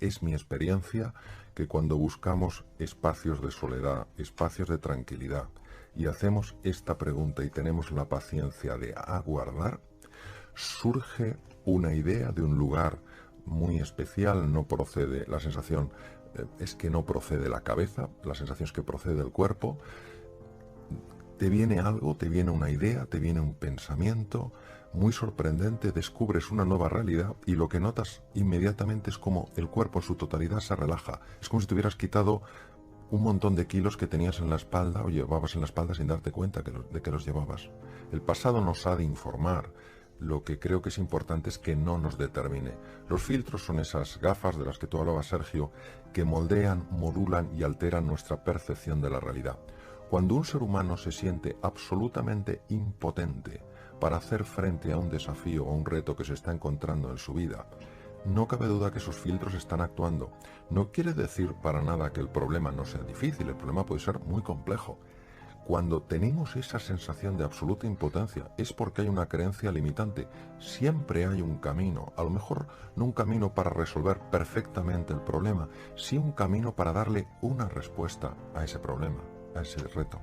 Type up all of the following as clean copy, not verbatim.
Es mi experiencia que cuando buscamos espacios de soledad, espacios de tranquilidad, y hacemos esta pregunta y tenemos la paciencia de aguardar, surge una idea de un lugar muy especial. No procede, la sensación es que no procede de la cabeza, la sensación es que procede del cuerpo. Te viene algo, te viene una idea, te viene un pensamiento muy sorprendente, descubres una nueva realidad y lo que notas inmediatamente es como el cuerpo en su totalidad se relaja. Es como si te hubieras quitado un montón de kilos que tenías en la espalda o llevabas en la espalda sin darte cuenta de que los llevabas. El pasado nos ha de informar. Lo que creo que es importante es que no nos determine. Los filtros son esas gafas de las que tú hablabas, Sergio, que moldean, modulan y alteran nuestra percepción de la realidad. Cuando un ser humano se siente absolutamente impotente para hacer frente a un desafío o a un reto que se está encontrando en su vida, no cabe duda que esos filtros están actuando. No quiere decir para nada que el problema no sea difícil, el problema puede ser muy complejo. Cuando tenemos esa sensación de absoluta impotencia es porque hay una creencia limitante. Siempre hay un camino, a lo mejor no un camino para resolver perfectamente el problema, sí un camino para darle una respuesta a ese problema, a ese reto.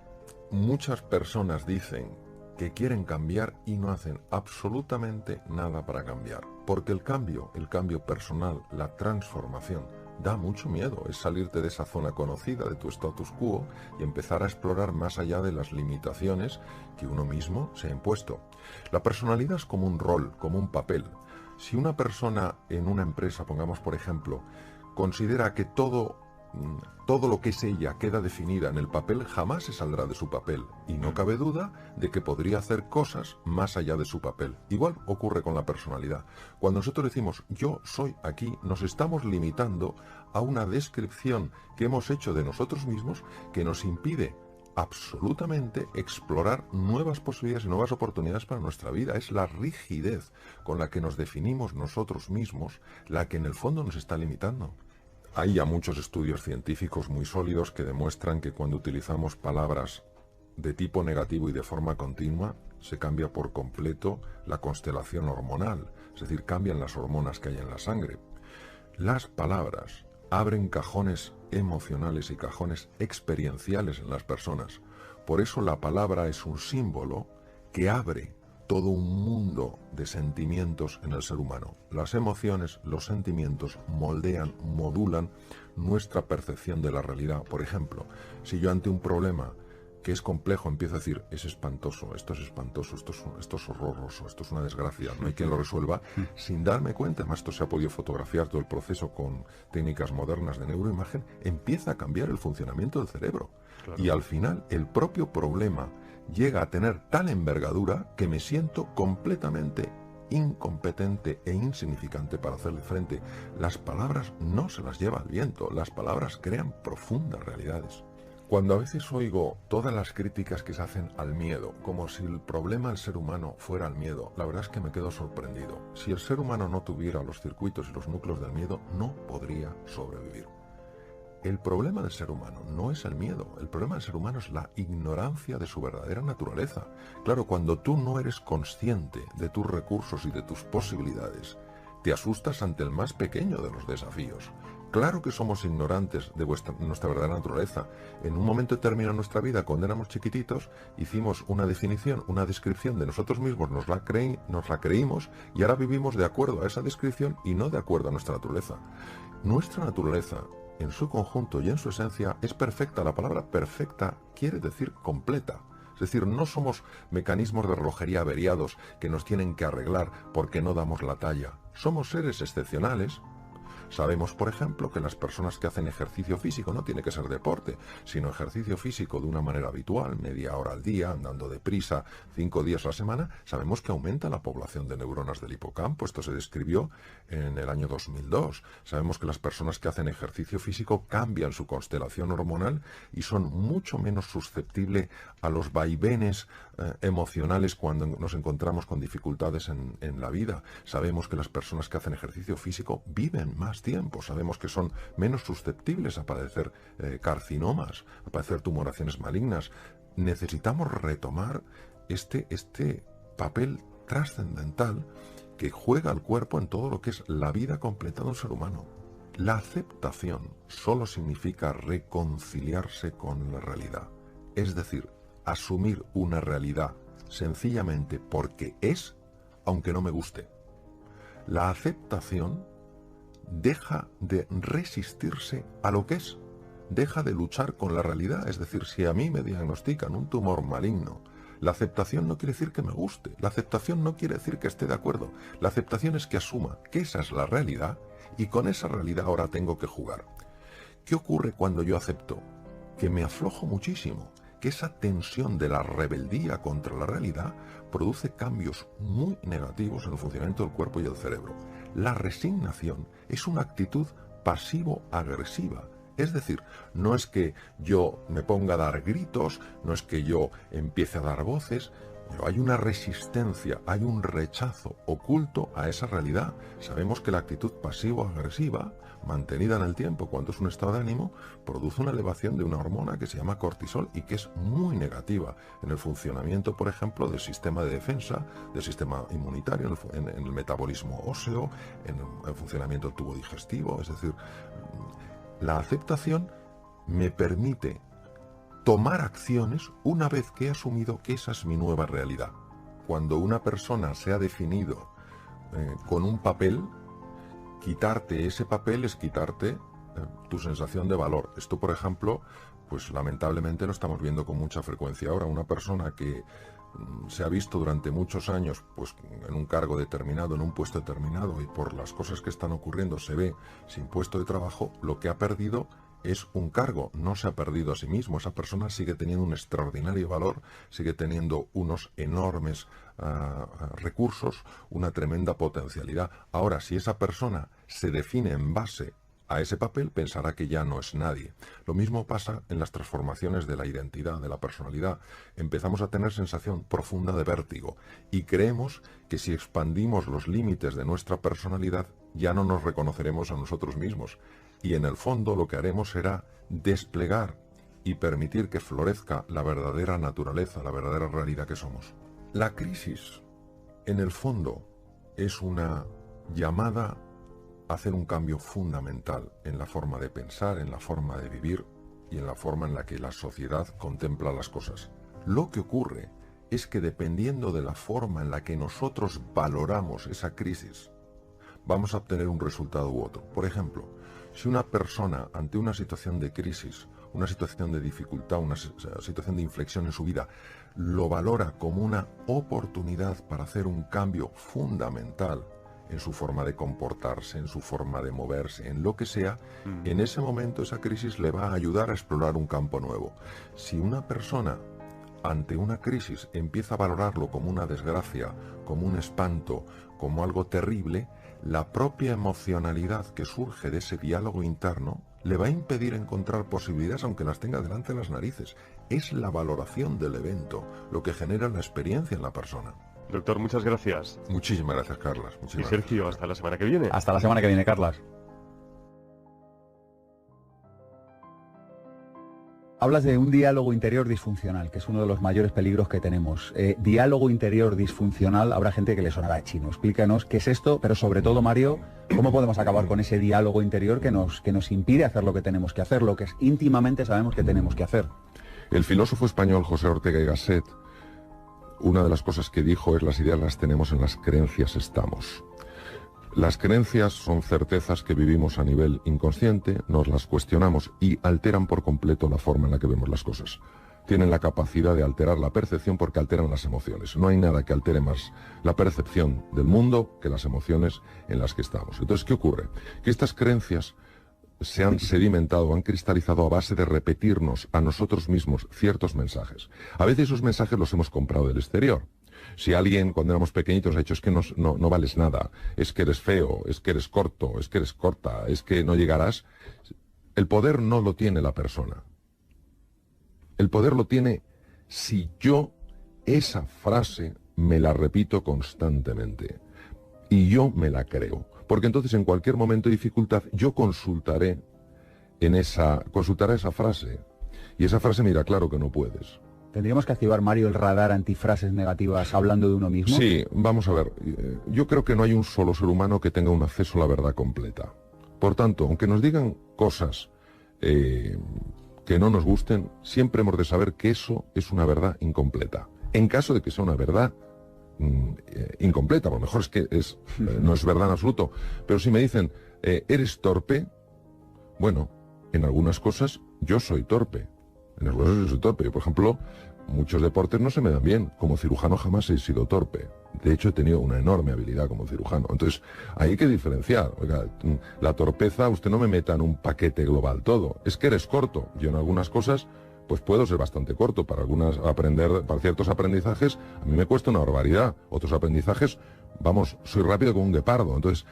Muchas personas dicen que quieren cambiar y no hacen absolutamente nada para cambiar, porque el cambio personal, la transformación, da mucho miedo. Es salirte de esa zona conocida, de tu status quo, y empezar a explorar más allá de las limitaciones que uno mismo se ha impuesto. La personalidad es como un rol, como un papel. Si una persona en una empresa, pongamos por ejemplo, considera que todo lo que es ella queda definida en el papel, jamás se saldrá de su papel, y no cabe duda de que podría hacer cosas más allá de su papel. Igual ocurre con la personalidad. Cuando nosotros decimos yo soy aquí, nos estamos limitando a una descripción que hemos hecho de nosotros mismos que nos impide absolutamente explorar nuevas posibilidades y nuevas oportunidades para nuestra vida. Es la rigidez con la que nos definimos nosotros mismos la que en el fondo nos está limitando. Hay ya muchos estudios científicos muy sólidos que demuestran que cuando utilizamos palabras de tipo negativo y de forma continua, se cambia por completo la constelación hormonal, es decir, cambian las hormonas que hay en la sangre. Las palabras abren cajones emocionales y cajones experienciales en las personas. Por eso la palabra es un símbolo que abre todo un mundo de sentimientos en el ser humano. Las emociones, los sentimientos moldean, modulan nuestra percepción de la realidad. Por ejemplo, si yo ante un problema que es complejo empiezo a decir, es espantoso, esto es horroroso, esto es una desgracia, no hay quien lo resuelva, sin darme cuenta, además esto se ha podido fotografiar todo el proceso con técnicas modernas de neuroimagen, empieza a cambiar el funcionamiento del cerebro. Claro. Y al final el propio problema llega a tener tal envergadura que me siento completamente incompetente e insignificante para hacerle frente. Las palabras no se las lleva el viento, las palabras crean profundas realidades. Cuando a veces oigo todas las críticas que se hacen al miedo, como si el problema del ser humano fuera el miedo, la verdad es que me quedo sorprendido. Si el ser humano no tuviera los circuitos y los núcleos del miedo, no podría sobrevivir. El problema del ser humano no es el miedo, el problema del ser humano es la ignorancia de su verdadera naturaleza. Claro, cuando tú no eres consciente de tus recursos y de tus posibilidades, te asustas ante el más pequeño de los desafíos. Claro que somos ignorantes de nuestra verdadera naturaleza. En un momento determinado de nuestra vida, cuando éramos chiquititos, hicimos una definición, una descripción de nosotros mismos, nos la creímos y ahora vivimos de acuerdo a esa descripción y no de acuerdo a nuestra naturaleza. Nuestra naturaleza, en su conjunto y en su esencia, es perfecta. La palabra perfecta quiere decir completa. Es decir, no somos mecanismos de relojería averiados que nos tienen que arreglar porque no damos la talla. Somos seres excepcionales. Sabemos, por ejemplo, que las personas que hacen ejercicio físico, no tiene que ser deporte, sino ejercicio físico de una manera habitual, media hora al día, andando deprisa, 5 días a la semana, sabemos que aumenta la población de neuronas del hipocampo. Esto se describió en el año 2002. Sabemos que las personas que hacen ejercicio físico cambian su constelación hormonal y son mucho menos susceptibles a los vaivenes emocionales cuando nos encontramos con dificultades en la vida. Sabemos que las personas que hacen ejercicio físico viven más tiempo, sabemos que son menos susceptibles a padecer carcinomas, a padecer tumoraciones malignas. Necesitamos retomar este papel trascendental que juega el cuerpo en todo lo que es la vida completa de un ser humano. La aceptación solo significa reconciliarse con la realidad, es decir, asumir una realidad sencillamente porque es, aunque no me guste. La aceptación deja de resistirse a lo que es, deja de luchar con la realidad, es decir, si a mí me diagnostican un tumor maligno, la aceptación no quiere decir que me guste, la aceptación no quiere decir que esté de acuerdo, la aceptación es que asuma que esa es la realidad y con esa realidad ahora tengo que jugar. ¿Qué ocurre cuando yo acepto? Que me aflojo muchísimo, que esa tensión de la rebeldía contra la realidad produce cambios muy negativos en el funcionamiento del cuerpo y del cerebro. La resignación es una actitud pasivo-agresiva. Es decir, no es que yo me ponga a dar gritos, no es que yo empiece a dar voces, pero hay una resistencia, hay un rechazo oculto a esa realidad. Sabemos que la actitud pasivo-agresiva, mantenida en el tiempo cuando es un estado de ánimo, produce una elevación de una hormona que se llama cortisol y que es muy negativa en el funcionamiento, por ejemplo, del sistema de defensa, del sistema inmunitario, en el metabolismo óseo, en el funcionamiento del tubo digestivo. Es decir, la aceptación me permite tomar acciones una vez que he asumido que esa es mi nueva realidad. Cuando una persona se ha definido con un papel, quitarte ese papel es quitarte tu sensación de valor. Esto, por ejemplo, pues lamentablemente lo estamos viendo con mucha frecuencia ahora. Una persona que se ha visto durante muchos años pues en un cargo determinado, en un puesto determinado, y por las cosas que están ocurriendo se ve sin puesto de trabajo, lo que ha perdido es un cargo, no se ha perdido a sí mismo. Esa persona sigue teniendo un extraordinario valor, sigue teniendo unos enormes recursos, una tremenda potencialidad. Ahora, si esa persona se define en base a ese papel, pensará que ya no es nadie. Lo mismo pasa en las transformaciones de la identidad, de la personalidad. Empezamos a tener sensación profunda de vértigo y creemos que si expandimos los límites de nuestra personalidad ya no nos reconoceremos a nosotros mismos. Y en el fondo lo que haremos será desplegar y permitir que florezca la verdadera naturaleza, la verdadera realidad que somos. La crisis, en el fondo, es una llamada a hacer un cambio fundamental en la forma de pensar, en la forma de vivir y en la forma en la que la sociedad contempla las cosas. Lo que ocurre es que dependiendo de la forma en la que nosotros valoramos esa crisis, vamos a obtener un resultado u otro. Por ejemplo, si una persona ante una situación de crisis, una situación de dificultad, una situación de inflexión en su vida, lo valora como una oportunidad para hacer un cambio fundamental en su forma de comportarse, en su forma de moverse, en lo que sea, en ese momento esa crisis le va a ayudar a explorar un campo nuevo. Si una persona ante una crisis empieza a valorarlo como una desgracia, como un espanto, como algo terrible, la propia emocionalidad que surge de ese diálogo interno le va a impedir encontrar posibilidades aunque las tenga delante de las narices. Es la valoración del evento lo que genera la experiencia en la persona. Doctor, muchas gracias. Muchísimas gracias, Carlas. Y Sergio, hasta la semana que viene. Hasta la semana que viene, Carlas. Hablas de un diálogo interior disfuncional, que es uno de los mayores peligros que tenemos. Diálogo interior disfuncional, habrá gente que le sonará chino. Explícanos qué es esto, pero sobre todo, Mario, ¿cómo podemos acabar con ese diálogo interior que nos impide hacer lo que tenemos que hacer, lo que íntimamente sabemos que tenemos que hacer? El filósofo español José Ortega y Gasset, una de las cosas que dijo es: las ideas las tenemos, en las creencias estamos. Las creencias son certezas que vivimos a nivel inconsciente, nos las cuestionamos y alteran por completo la forma en la que vemos las cosas. Tienen la capacidad de alterar la percepción porque alteran las emociones. No hay nada que altere más la percepción del mundo que las emociones en las que estamos. Entonces, ¿qué ocurre? Que estas creencias se han sedimentado, han cristalizado a base de repetirnos a nosotros mismos ciertos mensajes. A veces esos mensajes los hemos comprado del exterior. Si alguien cuando éramos pequeñitos ha dicho: es que no vales nada, es que eres feo, es que eres corto, es que eres corta, es que no llegarás, el poder no lo tiene la persona. El poder lo tiene si yo esa frase me la repito constantemente y yo me la creo. Porque entonces en cualquier momento de dificultad yo consultaré esa frase y esa frase me dirá: claro que no puedes. ¿Tendríamos que activar, Mario, el radar antifrases negativas hablando de uno mismo? Sí, vamos a ver. Yo creo que no hay un solo ser humano que tenga un acceso a la verdad completa. Por tanto, aunque nos digan cosas que no nos gusten, siempre hemos de saber que eso es una verdad incompleta. En caso de que sea una verdad incompleta, a lo mejor es que no es verdad en absoluto, pero si me dicen, eres torpe, bueno, en algunas cosas yo soy torpe. En algunas cosas yo soy torpe. Yo, por ejemplo, muchos deportes no se me dan bien. Como cirujano jamás he sido torpe. De hecho, he tenido una enorme habilidad como cirujano. Entonces, hay que diferenciar. Oiga, la torpeza, usted no me meta en un paquete global todo. Es que eres corto. Yo en algunas cosas, pues puedo ser bastante corto. Para para ciertos aprendizajes, a mí me cuesta una barbaridad. Otros aprendizajes, vamos, soy rápido como un guepardo. Entonces,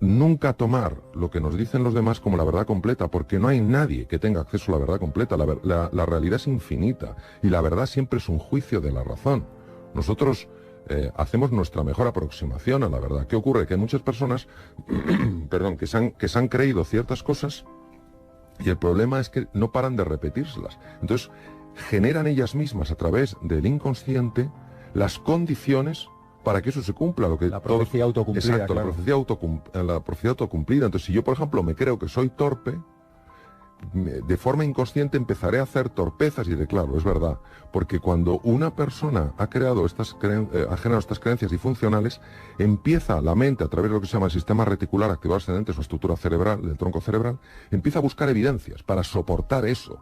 nunca tomar lo que nos dicen los demás como la verdad completa, porque no hay nadie que tenga acceso a la verdad completa. La realidad es infinita y la verdad siempre es un juicio de la razón. Nosotros hacemos nuestra mejor aproximación a la verdad. ¿Qué ocurre? Que hay muchas personas perdón, que se han creído ciertas cosas y el problema es que no paran de repetírselas. Entonces, generan ellas mismas a través del inconsciente las condiciones para que eso se cumpla. La profecía autocumplida. Exacto, claro. la profecía autocumplida. Entonces, si yo, por ejemplo, me creo que soy torpe, de forma inconsciente empezaré a hacer torpezas y diré, claro, es verdad. Porque cuando una persona ha generado estas creencias disfuncionales, empieza la mente, a través de lo que se llama el sistema reticular activado ascendente, su estructura cerebral, del tronco cerebral, empieza a buscar evidencias para soportar eso.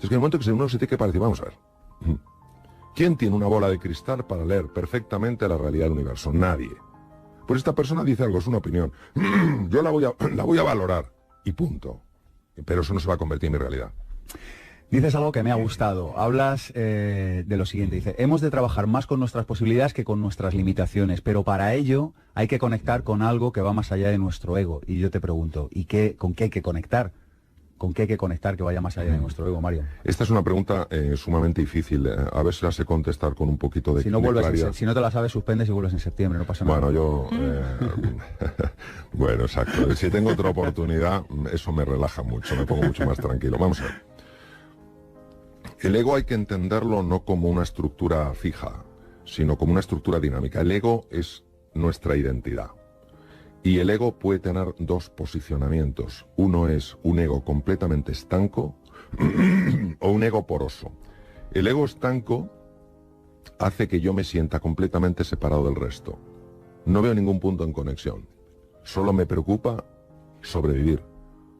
Es que en el momento que uno se tiene que parar, vamos a ver, ¿quién tiene una bola de cristal para leer perfectamente la realidad del universo? Nadie. Pues esta persona dice algo, es una opinión. Yo la voy a valorar y punto. Pero eso no se va a convertir en mi realidad. Dices algo que me ha gustado. Hablas de lo siguiente. Dice, hemos de trabajar más con nuestras posibilidades que con nuestras limitaciones, pero para ello hay que conectar con algo que va más allá de nuestro ego. Y yo te pregunto, ¿con qué hay que conectar? ¿Con qué hay que conectar que vaya más allá de nuestro ego, Mario? Esta es una pregunta sumamente difícil. A ver si la sé contestar con un poquito de claridad. Si no te la sabes, suspendes y vuelves en septiembre, no pasa nada. Bueno, bueno, exacto. Si tengo otra oportunidad, eso me relaja mucho, me pongo mucho más tranquilo. Vamos a ver. El ego hay que entenderlo no como una estructura fija, sino como una estructura dinámica. El ego es nuestra identidad. Y el ego puede tener dos posicionamientos. Uno es un ego completamente estanco o un ego poroso. El ego estanco hace que yo me sienta completamente separado del resto. No veo ningún punto en conexión. Solo me preocupa sobrevivir.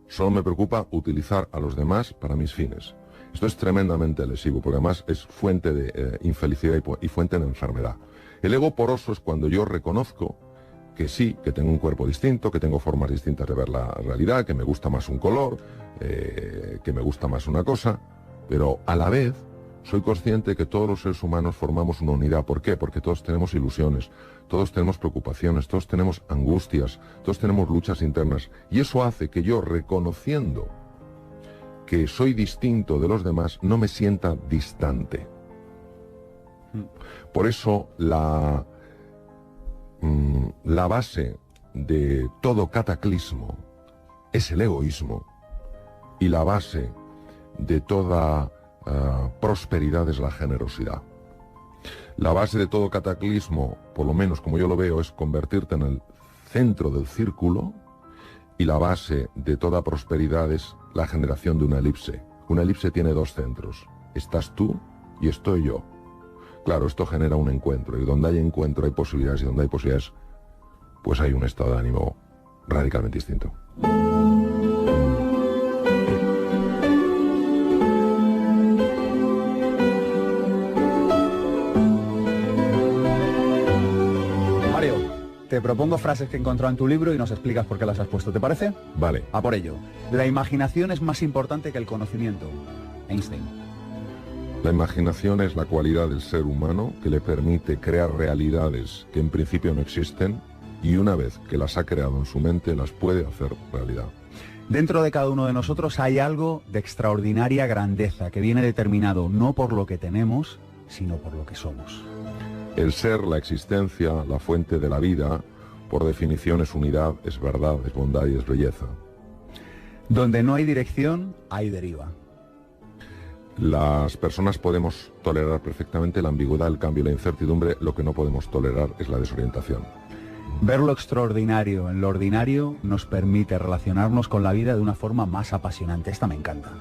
Solo me preocupa utilizar a los demás para mis fines. Esto es tremendamente lesivo, porque además es fuente de infelicidad y fuente de enfermedad. El ego poroso es cuando yo reconozco que sí, que tengo un cuerpo distinto, que tengo formas distintas de ver la realidad, que me gusta más un color, que me gusta más una cosa, pero a la vez soy consciente que todos los seres humanos formamos una unidad. ¿Por qué? Porque todos tenemos ilusiones, todos tenemos preocupaciones, todos tenemos angustias, todos tenemos luchas internas. Y eso hace que yo, reconociendo que soy distinto de los demás, no me sienta distante. Por eso la base de todo cataclismo es el egoísmo y la base de toda prosperidad es la generosidad. La base de todo cataclismo, por lo menos como yo lo veo, es convertirte en el centro del círculo, y la base de toda prosperidad es la generación de una elipse. Una elipse tiene dos centros. Estás tú y estoy yo. Claro, esto genera un encuentro, y donde hay encuentro hay posibilidades, y donde hay posibilidades, pues hay un estado de ánimo radicalmente distinto. Mario, te propongo frases que he encontrado en tu libro y nos explicas por qué las has puesto, ¿te parece? Vale. A por ello. La imaginación es más importante que el conocimiento. Einstein. La imaginación es la cualidad del ser humano que le permite crear realidades que en principio no existen, y una vez que las ha creado en su mente, las puede hacer realidad. Dentro de cada uno de nosotros hay algo de extraordinaria grandeza que viene determinado no por lo que tenemos, sino por lo que somos. El ser, la existencia, la fuente de la vida, por definición es unidad, es verdad, es bondad y es belleza. Donde no hay dirección, hay deriva. Las personas podemos tolerar perfectamente la ambigüedad, el cambio y la incertidumbre. Lo que no podemos tolerar es la desorientación. Ver lo extraordinario en lo ordinario nos permite relacionarnos con la vida de una forma más apasionante. Esta me encanta.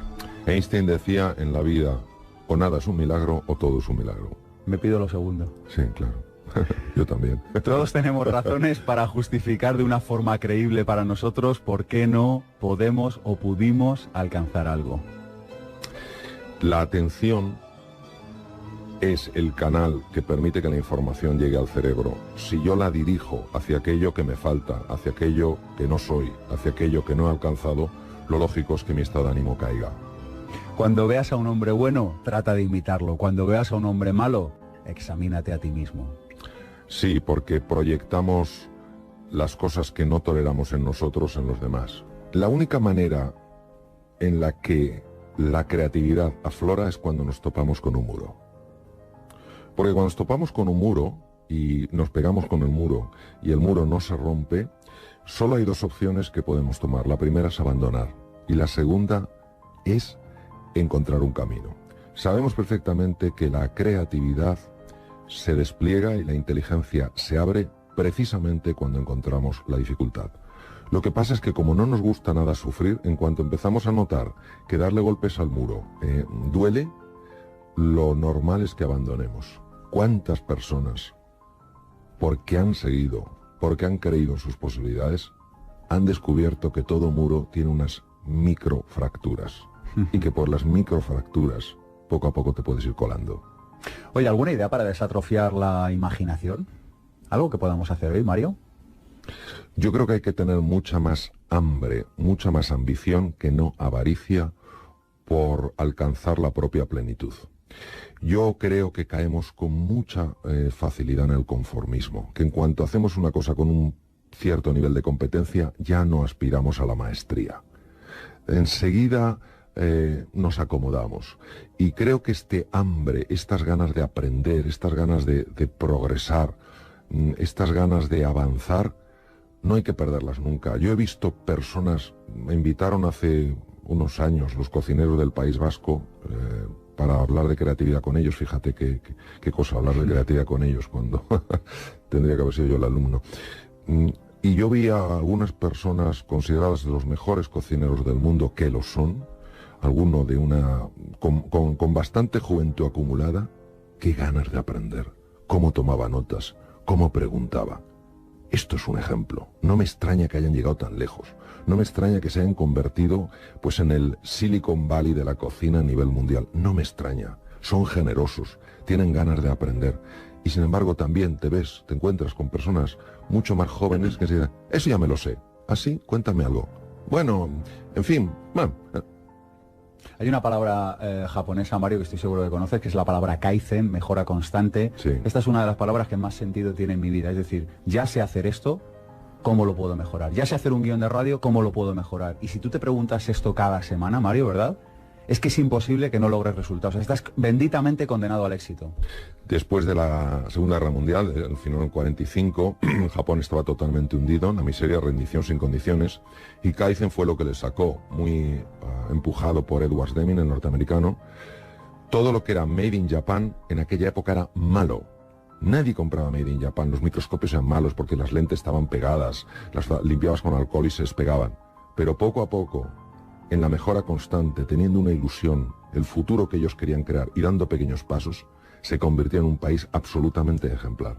Einstein decía en la vida, o nada es un milagro o todo es un milagro. Me pido lo segundo. Sí, claro. Yo también. Todos tenemos razones para justificar de una forma creíble para nosotros por qué no podemos o pudimos alcanzar algo. La atención es el canal que permite que la información llegue al cerebro. Si yo la dirijo hacia aquello que me falta, hacia aquello que no soy, hacia aquello que no he alcanzado, lo lógico es que mi estado de ánimo caiga. Cuando veas a un hombre bueno, trata de imitarlo. Cuando veas a un hombre malo, examínate a ti mismo. Sí, porque proyectamos las cosas que no toleramos en nosotros en los demás. La única manera en la que la creatividad aflora es cuando nos topamos con un muro. Porque cuando nos topamos con un muro y nos pegamos con el muro y el muro no se rompe, solo hay dos opciones que podemos tomar. La primera es abandonar y la segunda es encontrar un camino. Sabemos perfectamente que la creatividad se despliega y la inteligencia se abre precisamente cuando encontramos la dificultad. Lo que pasa es que como no nos gusta nada sufrir, en cuanto empezamos a notar que darle golpes al muro duele, lo normal es que abandonemos. ¿Cuántas personas, porque han seguido, porque han creído en sus posibilidades, han descubierto que todo muro tiene unas microfracturas y que por las microfracturas poco a poco te puedes ir colando? Oye, ¿alguna idea para desatrofiar la imaginación? ¿Algo que podamos hacer hoy, Mario? Yo creo que hay que tener mucha más hambre, mucha más ambición que no avaricia por alcanzar la propia plenitud. Yo creo que caemos con mucha facilidad en el conformismo, que en cuanto hacemos una cosa con un cierto nivel de competencia ya no aspiramos a la maestría. Enseguida nos acomodamos. Y creo que este hambre, estas ganas de aprender, estas ganas de progresar, estas ganas de avanzar, no hay que perderlas nunca. Yo he visto personas, me invitaron hace unos años los cocineros del País Vasco para hablar de creatividad con ellos. Fíjate qué cosa hablar de creatividad con ellos cuando tendría que haber sido yo el alumno. Y yo vi a algunas personas consideradas de los mejores cocineros del mundo, que lo son, alguno de con bastante juventud acumulada, qué ganas de aprender, cómo tomaba notas, cómo preguntaba. Esto es un ejemplo. No me extraña que hayan llegado tan lejos. No me extraña que se hayan convertido pues en el Silicon Valley de la cocina a nivel mundial. No me extraña. Son generosos, tienen ganas de aprender. Y sin embargo también te encuentras con personas mucho más jóvenes que se dicen, eso ya me lo sé. ¿Así? Cuéntame algo. Bueno, en fin, bueno. Hay una palabra japonesa, Mario, que estoy seguro que conoces, que es la palabra kaizen, mejora constante. Sí. Esta es una de las palabras que más sentido tiene en mi vida. Es decir, ya sé hacer esto, ¿cómo lo puedo mejorar? Ya sé hacer un guión de radio, ¿cómo lo puedo mejorar? Y si tú te preguntas esto cada semana, Mario, ¿verdad? Es que es imposible que no logres resultados. Estás benditamente condenado al éxito. Después de la Segunda Guerra Mundial, al final del 45, Japón estaba totalmente hundido en la miseria, rendición sin condiciones, y Kaizen fue lo que le sacó, muy empujado por Edward Deming, el norteamericano. Todo lo que era Made in Japan en aquella época era malo. Nadie compraba Made in Japan, los microscopios eran malos porque las lentes estaban pegadas, las limpiabas con alcohol y se despegaban. Pero poco a poco, en la mejora constante, teniendo una ilusión, el futuro que ellos querían crear y dando pequeños pasos, se convirtió en un país absolutamente ejemplar.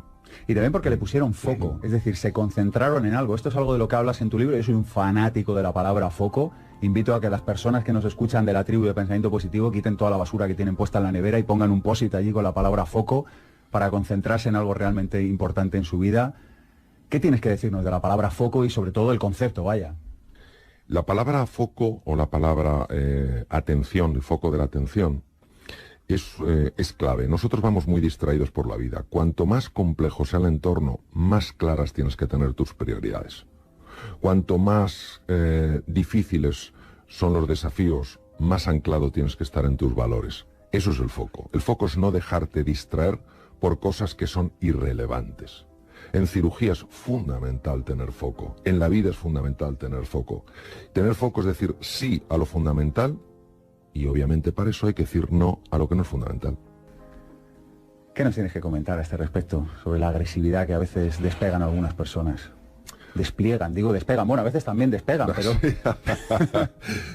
Y también porque le pusieron foco, es decir, se concentraron en algo. Esto es algo de lo que hablas en tu libro. Yo soy un fanático de la palabra foco. Invito a que las personas que nos escuchan de la tribu de Pensamiento Positivo quiten toda la basura que tienen puesta en la nevera y pongan un post-it allí con la palabra foco para concentrarse en algo realmente importante en su vida. ¿Qué tienes que decirnos de la palabra foco y sobre todo el concepto, vaya? La palabra foco o la palabra atención, el foco de la atención, es clave. Nosotros vamos muy distraídos por la vida. Cuanto más complejo sea el entorno, más claras tienes que tener tus prioridades. Cuanto más difíciles son los desafíos, más anclado tienes que estar en tus valores. Eso es el foco. El foco es no dejarte distraer por cosas que son irrelevantes. En cirugía es fundamental tener foco. En la vida es fundamental tener foco. Tener foco es decir sí a lo fundamental y obviamente para eso hay que decir no a lo que no es fundamental. ¿Qué nos tienes que comentar a este respecto sobre la agresividad que a veces despegan algunas personas? Despliegan, digo despegan, bueno, a veces también despegan, pero...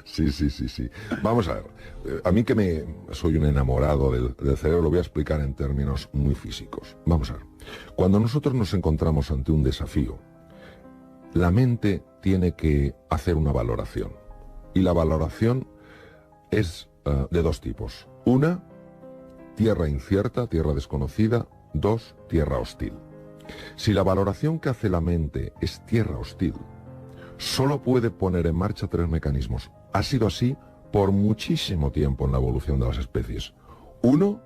Sí. Vamos a ver, a mí que soy un enamorado del cerebro, lo voy a explicar en términos muy físicos. Vamos a ver, cuando nosotros nos encontramos ante un desafío, la mente tiene que hacer una valoración. Y la valoración es de dos tipos. Una, tierra incierta, tierra desconocida. Dos, tierra hostil. Si la valoración que hace la mente es tierra hostil, solo puede poner en marcha tres mecanismos. Ha sido así por muchísimo tiempo en la evolución de las especies. Uno,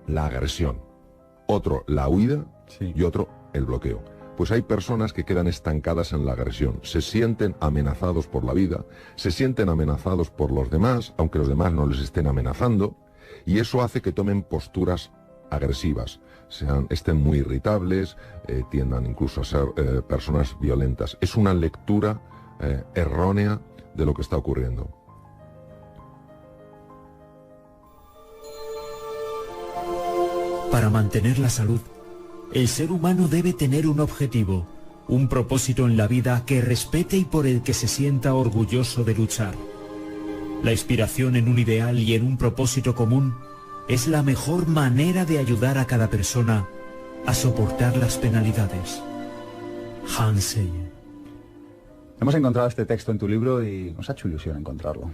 la agresión. Otro, la huida. Sí. Y otro, el bloqueo. Pues hay personas que quedan estancadas en la agresión, se sienten amenazados por la vida, se sienten amenazados por los demás, aunque los demás no les estén amenazando, y eso hace que tomen posturas agresivas, estén muy irritables, tiendan incluso a ser personas violentas. Es una lectura errónea de lo que está ocurriendo. Para mantener la salud, el ser humano debe tener un objetivo, un propósito en la vida que respete y por el que se sienta orgulloso de luchar. La inspiración en un ideal y en un propósito común es la mejor manera de ayudar a cada persona a soportar las penalidades. Hans Selye. Hemos encontrado este texto en tu libro y nos ha hecho ilusión encontrarlo.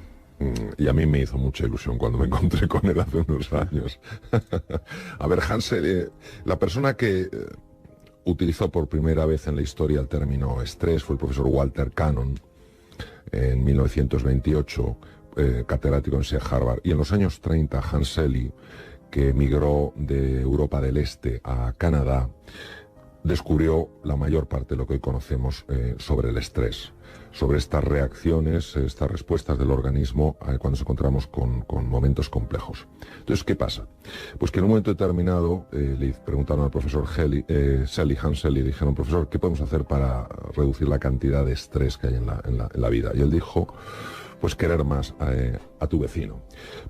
Y a mí me hizo mucha ilusión cuando me encontré con él hace unos años. A ver, Hans Selye, la persona que utilizó por primera vez en la historia el término estrés fue el profesor Walter Cannon en 1928, catedrático en Harvard. Y en los años 30, Hans Selye, que emigró de Europa del Este a Canadá, descubrió la mayor parte de lo que hoy conocemos sobre el estrés, sobre estas reacciones, estas respuestas del organismo cuando nos encontramos con momentos complejos. Entonces, ¿qué pasa? Pues que en un momento determinado le preguntaron al profesor Selye, Hans Selye, y dijeron, profesor, ¿qué podemos hacer para reducir la cantidad de estrés que hay en la vida? Y él dijo, pues querer más a tu vecino.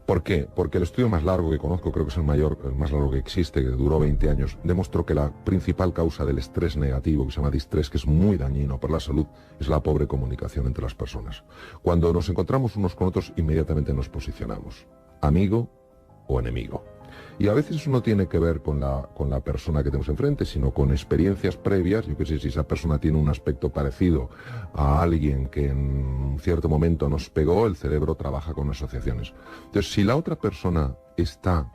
¿Por qué? Porque el estudio más largo que conozco, creo que es el más largo que existe, que duró 20 años, demostró que la principal causa del estrés negativo, que se llama distrés, que es muy dañino para la salud, es la pobre comunicación entre las personas. Cuando nos encontramos unos con otros, inmediatamente nos posicionamos, amigo o enemigo. Y a veces eso no tiene que ver con la persona que tenemos enfrente, sino con experiencias previas. Yo qué sé, si esa persona tiene un aspecto parecido a alguien que en un cierto momento nos pegó, el cerebro trabaja con asociaciones. Entonces, si la otra persona está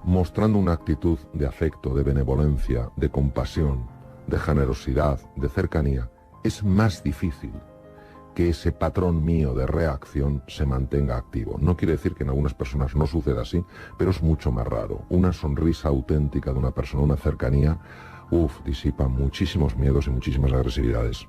mostrando una actitud de afecto, de benevolencia, de compasión, de generosidad, de cercanía, es más difícil que ese patrón mío de reacción se mantenga activo. No quiere decir que en algunas personas no suceda así, pero es mucho más raro. Una sonrisa auténtica de una persona, una cercanía, disipa muchísimos miedos y muchísimas agresividades.